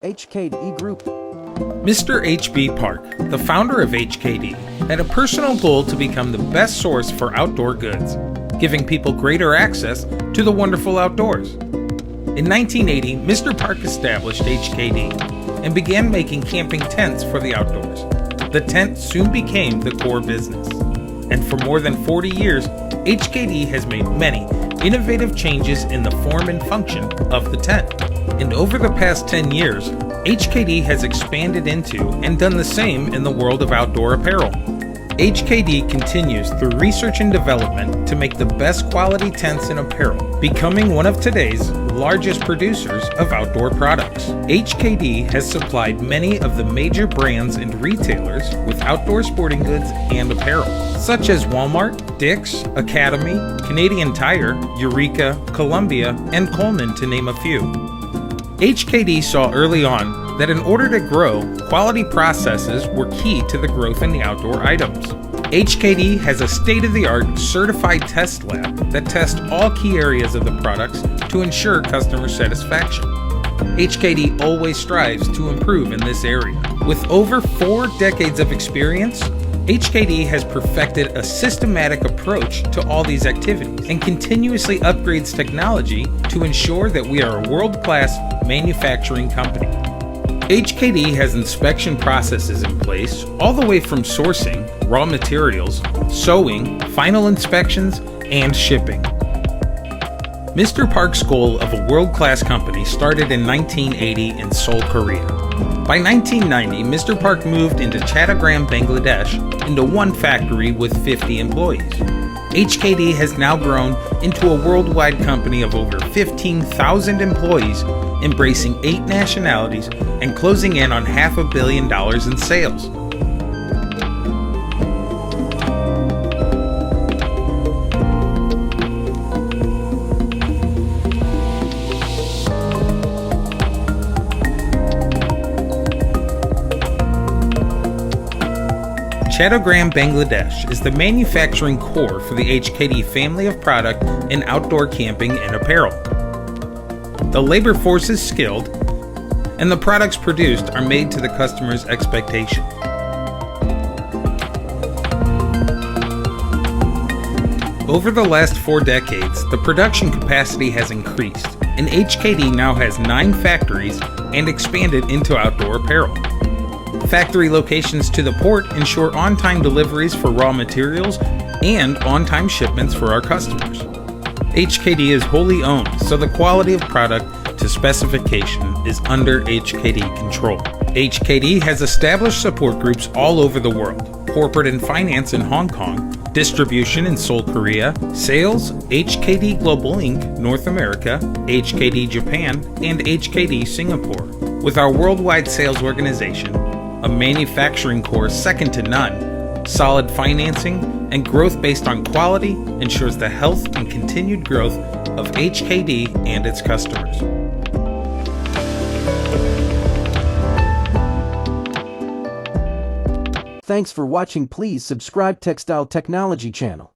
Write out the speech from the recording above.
HKD Group. Mr. H.B. Park, the founder of HKD, had a personal goal to become the best source for outdoor goods, giving people greater access to the wonderful outdoors. In 1980, Mr. Park established HKD and began making camping tents for the outdoors. The tent soon became the core business. And for more than 40 years, HKD has made many innovative changes in the form and function of the tent. And over the past 10 years, HKD has expanded into and done the same in the world of outdoor apparel. HKD continues through research and development to make the best quality tents and apparel, becoming one of today's largest producers of outdoor products. HKD has supplied many of the major brands and retailers with outdoor sporting goods and apparel, such as Walmart, Dick's, Academy, Canadian Tire, Eureka, Columbia, and Coleman, to name a few. HKD saw early on that in order to grow, quality processes were key to the growth in the outdoor items. HKD has a state-of-the-art certified test lab that tests all key areas of the products to ensure customer satisfaction. HKD always strives to improve in this area. With over 4 decades of experience, HKD has perfected a systematic approach to all these activities and continuously upgrades technology to ensure that we are a world-class manufacturing company. HKD has inspection processes in place all the way from sourcing, raw materials, sewing, final inspections, and shipping. Mr. Park's goal of a world-class company started in 1980 in Seoul, Korea. By 1990, Mr. Park moved into Chattagram, Bangladesh, into one factory with 50 employees. HKD has now grown into a worldwide company of over 15,000 employees, embracing 8 nationalities and closing in on $500 million in sales. Chattagram, Bangladesh is the manufacturing core for the HKD family of product in outdoor camping and apparel. The labor force is skilled, and the products produced are made to the customer's expectation. Over the last 4 decades, the production capacity has increased, and HKD now has 9 factories and expanded into outdoor apparel. Factory locations to the port ensure on-time deliveries for raw materials and on-time shipments for our customers. HKD is wholly owned, so the quality of product to specification is under HKD control. HKD has established support groups all over the world: corporate and finance in Hong Kong, distribution in Seoul, Korea, sales, HKD Global Inc., North America, HKD Japan, and HKD Singapore. With our worldwide sales organization, a manufacturing core second to none, solid financing, and growth based on quality ensures the health and continued growth of HKD and its customers. Thanks for watching. Please subscribe Textile Technology channel.